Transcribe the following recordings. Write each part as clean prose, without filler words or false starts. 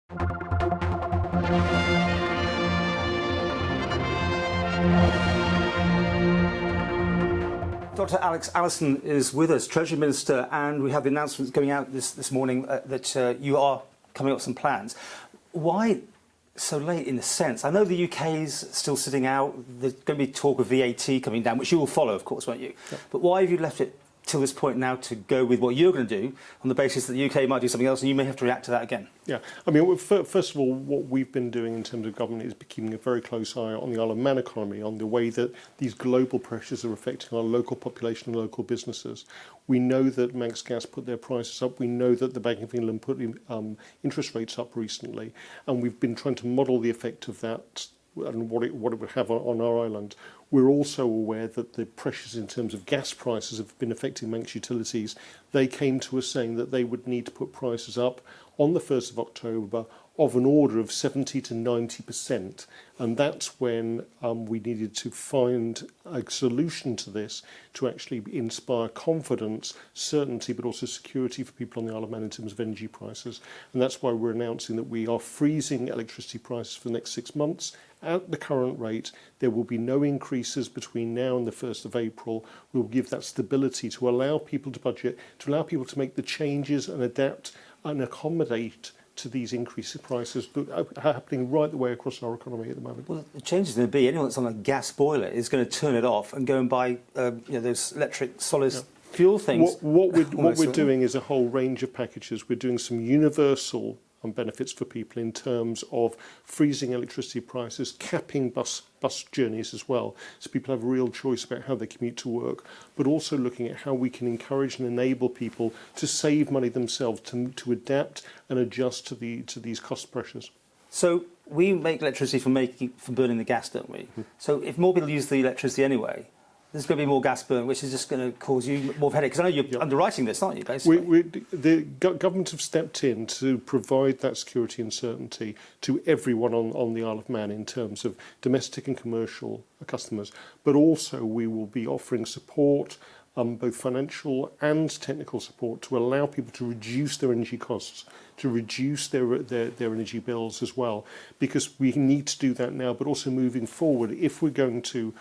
Dr. Alex Allison is with us, Treasury Minister, and we have the announcements going out this morning that you are coming up with some plans. Why so late in a sense? I know the UK's still sitting out. There's going to be talk of VAT coming down, which you will follow, of course, won't you? Yeah. But why have you left it till this point now to go with what you're going to do on the basis that the UK might do something else and you may have to react to that again? Yeah, I mean, first of all, what we've been doing in terms of government is keeping a very close eye on the Isle of Man economy, on the way that these global pressures are affecting our local population and local businesses. We know that Manx Gas put their prices up. We know that the Bank of England put interest rates up recently, and we've been trying to model the effect of that and what it would have on our island. We're also aware that the pressures in terms of gas prices have been affecting Manx utilities. They came to us saying that they would need to put prices up on the 1st of October of an order of 70 to 90%. And that's when we needed to find a solution to this to actually inspire confidence, certainty, but also security for people on the Isle of Man in terms of energy prices. And that's why we're announcing that we are freezing electricity prices for the next 6 months. At the current rate, there will be no increases between now and the 1st of April. We'll give that stability to allow people to budget, to allow people to make the changes and adapt and accommodate to these increased prices that are happening right the way across our economy at the moment. Well, the change is going to be anyone that's on a gas boiler is going to turn it off and go and buy those electric solid fuel things. What we're doing is a whole range of packages. We're doing some universal benefits for people in terms of freezing electricity prices, capping bus journeys as well, so people have a real choice about how they commute to work, but also looking at how we can encourage and enable people to save money themselves, to adapt and adjust to these cost pressures. So we make electricity from burning the gas, don't we? Mm-hmm. So if more people use the electricity anyway, there's going to be more gas burn, which is just going to cause you more headache. Because I know you're underwriting this, aren't you, basically? The government have stepped in to provide that security and certainty to everyone on the Isle of Man in terms of domestic and commercial customers. But also we will be offering support, both financial and technical support, to allow people to reduce their energy costs, to reduce their energy bills as well. Because we need to do that now, but also moving forward, if we're going to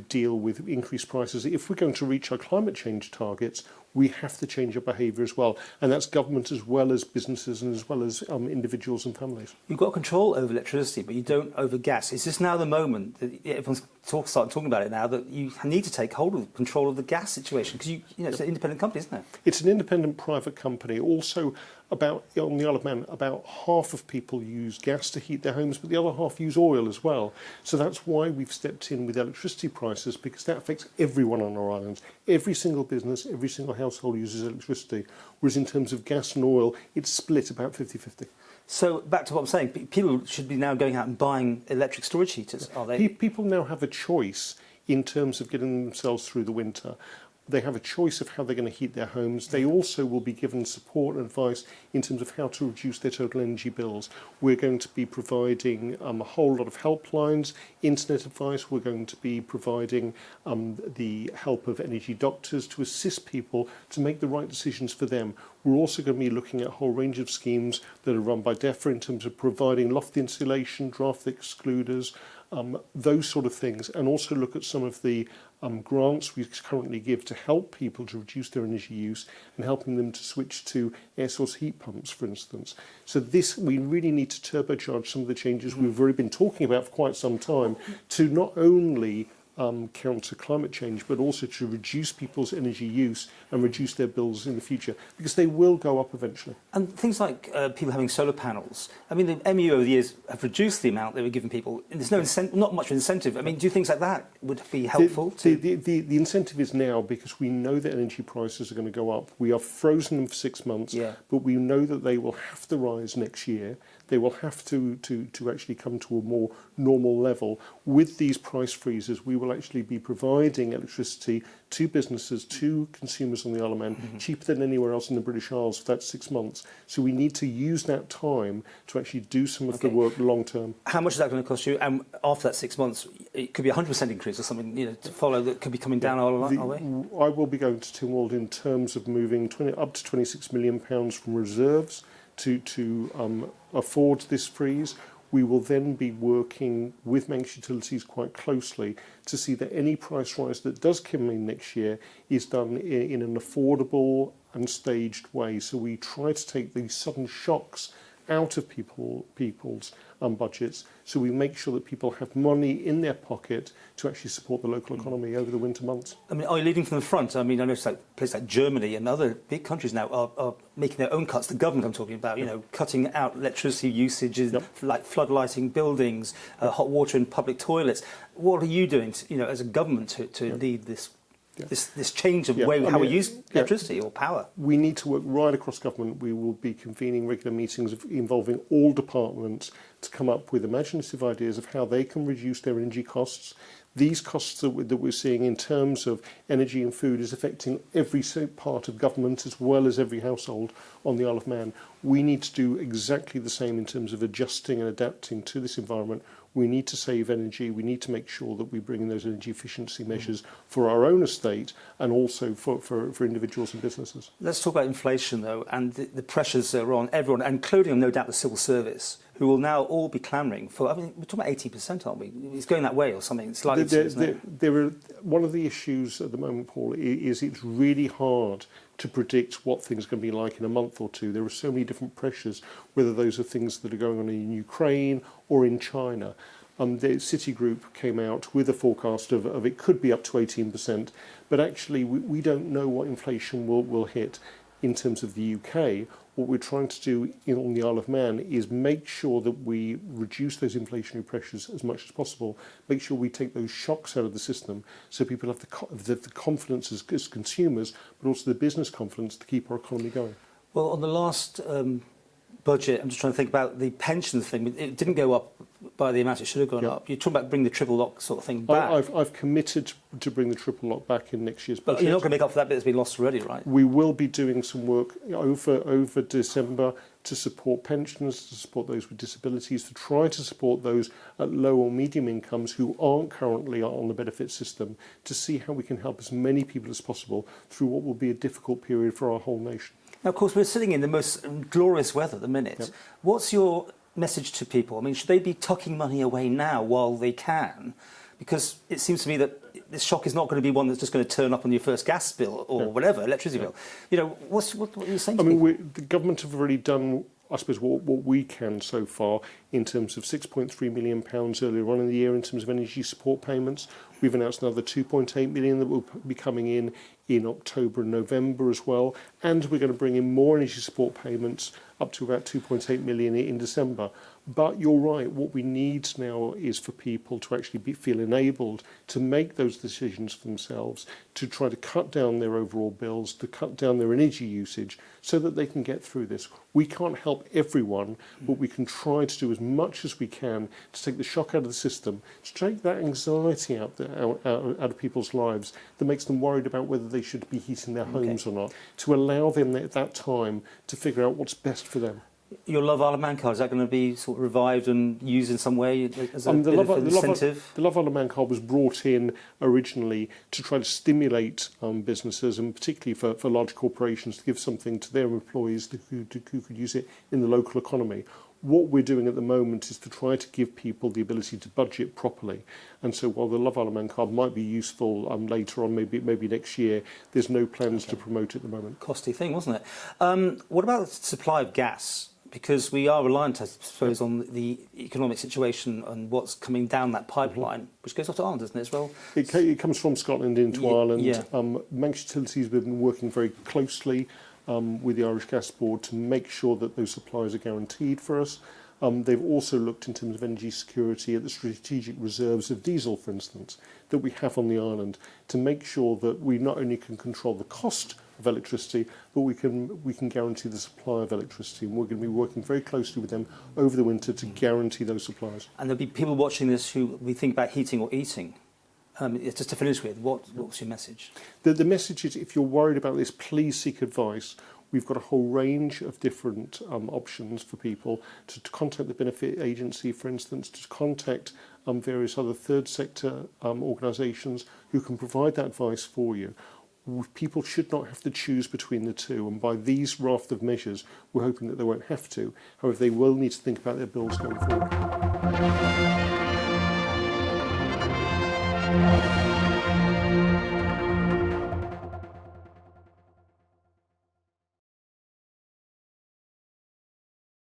deal with increased prices. If we're going to reach our climate change targets, we have to change our behaviour as well. And that's government as well as businesses and as well as individuals and families. You've got control over electricity, but you don't over gas. Is this now the moment that everyone's starting talking about it now, that you need to take hold of control of the gas situation? Because it's an independent company, isn't it? It's an independent private company. Also, on the Isle of Man, about half of people use gas to heat their homes, but the other half use oil as well. So that's why we've stepped in with electricity prices, because that affects everyone on our islands. Every single business, every single household uses electricity, whereas in terms of gas and oil, it's split about 50-50. So back to what I'm saying, people should be now going out and buying electric storage heaters, are they? People now have a choice in terms of getting themselves through the winter. They have a choice of how they're going to heat their homes. They also will be given support and advice in terms of how to reduce their total energy bills. We're going to be providing a whole lot of helplines, internet advice. We're going to be providing the help of energy doctors to assist people to make the right decisions for them. We're also going to be looking at a whole range of schemes that are run by DEFRA in terms of providing loft insulation, draft excluders, those sort of things, and also look at some of the grants we currently give to help people to reduce their energy use and helping them to switch to air source heat pumps, for instance. So we really need to turbocharge some of the changes we've already been talking about for quite some time to not only counter climate change, but also to reduce people's energy use and reduce their bills in the future, because they will go up eventually. And things like people having solar panels. I mean, the MU over the years have reduced the amount they were giving people. There's not much incentive. I mean, do you think like that would be helpful? The incentive is now, because we know that energy prices are going to go up. We are frozen them for 6 months, but we know that they will have to rise next year. They will have to actually come to a more normal level. With these price freezes, we will actually be providing electricity to businesses, to consumers on the Isle of Man, cheaper than anywhere else in the British Isles for that 6 months. So we need to use that time to actually do some of the work long term. How much is that going to cost you? And after that 6 months, it could be 100% increase or something, to follow, that could be coming down our way? I will be going to Tynwald in terms of moving up to £26 million from reserves to afford this freeze. We will then be working with Manx utilities quite closely to see that any price rise that does come in next year is done in an affordable and staged way. So we try to take these sudden shocks out of people's budgets, so we make sure that people have money in their pocket to actually support the local economy over the winter months. I mean, are you leading from the front? I mean, I know places like Germany and other big countries now are making their own cuts. The government I'm talking about, you know, cutting out electricity usages, like floodlighting buildings, hot water in public toilets. What are you doing, as a government to lead this? This change of how we use electricity or power. We need to work right across government. We will be convening regular meetings involving all departments to come up with imaginative ideas of how they can reduce their energy costs. These costs that we're seeing in terms of energy and food is affecting every part of government as well as every household on the Isle of Man. We need to do exactly the same in terms of adjusting and adapting to this environment. We need to save energy. We need to make sure that we bring in those energy efficiency measures for our own estate and also for individuals and businesses. Let's talk about inflation, though, and the pressures that are on everyone, including, no doubt, the civil service, who will now all be clamouring for, I mean, we're talking about 18%, aren't we? It's going that way or something. It's likely to, isn't it? There are, one of the issues at the moment, Paul, is it's really hard to predict what things are going to be like in a month or two. There are so many different pressures, whether those are things that are going on in Ukraine or in China. The Citigroup came out with a forecast of it could be up to 18%, but actually we don't know what inflation will hit in terms of the UK. What we're trying to do on the Isle of Man is make sure that we reduce those inflationary pressures as much as possible, make sure we take those shocks out of the system so people have the confidence as consumers, but also the business confidence to keep our economy going. Well, on the last budget, I'm just trying to think about the pensions thing. It didn't go up by the amount it should have gone up. You're talking about bringing the triple lock sort of thing back. I've committed to bring the triple lock back in next year's budget. But you're not going to make up for that bit that's been lost already, right? We will be doing some work over December to support pensioners, to support those with disabilities, to try to support those at low or medium incomes who aren't currently on the benefit system, to see how we can help as many people as possible through what will be a difficult period for our whole nation. Now, of course, we're sitting in the most glorious weather at the minute. Yep. What's your message to people? I mean, should they be tucking money away now while they can? Because it seems to me that this shock is not going to be one that's just going to turn up on your first gas bill or whatever, electricity bill. What are you saying to people? The government have already done, I suppose, what we can so far in terms of £6.3 million earlier on in the year in terms of energy support payments. We've announced another 2.8 million that will be coming in October and November as well. And we're going to bring in more energy support payments up to about 2.8 million in December. But you're right, what we need now is for people to actually feel enabled to make those decisions for themselves, to try to cut down their overall bills, to cut down their energy usage so that they can get through this. We can't help everyone, but we can try to do as much as we can to take the shock out of the system, to take that anxiety out of people's lives that makes them worried about whether they should be heating their homes or not, to allow them at that time to figure out what's best for them. Your Love Isle of Man card, is that going to be sort of revived and used in some way as a bit of an incentive? The Love Isle of Man card was brought in originally to try to stimulate businesses, and particularly for large corporations, to give something to their employees who could use it in the local economy. What we're doing at the moment is to try to give people the ability to budget properly. And so while the Love Isle of Man card might be useful later on, maybe next year, there's no plans to promote it at the moment. Costly thing, wasn't it? What about the supply of gas? Because we are reliant, I suppose, on the economic situation and what's coming down that pipeline, which goes off to Ireland, doesn't it, as well? It comes from Scotland into Ireland. Yeah. Manx Utilities have been working very closely with the Irish Gas Board to make sure that those supplies are guaranteed for us. They've also looked in terms of energy security at the strategic reserves of diesel, for instance, that we have on the island, to make sure that we not only can control the cost of electricity, but we can guarantee the supply of electricity. And we're going to be working very closely with them over the winter to guarantee those supplies. And there'll be people watching this who we think about heating or eating. Just to finish with, what's your message? The message is, if you're worried about this, please seek advice. We've got a whole range of different options for people to contact the benefit agency, for instance, to contact various other third sector organisations who can provide that advice for you. People should not have to choose between the two, and by these raft of measures, we're hoping that they won't have to. However, they will need to think about their bills going forward.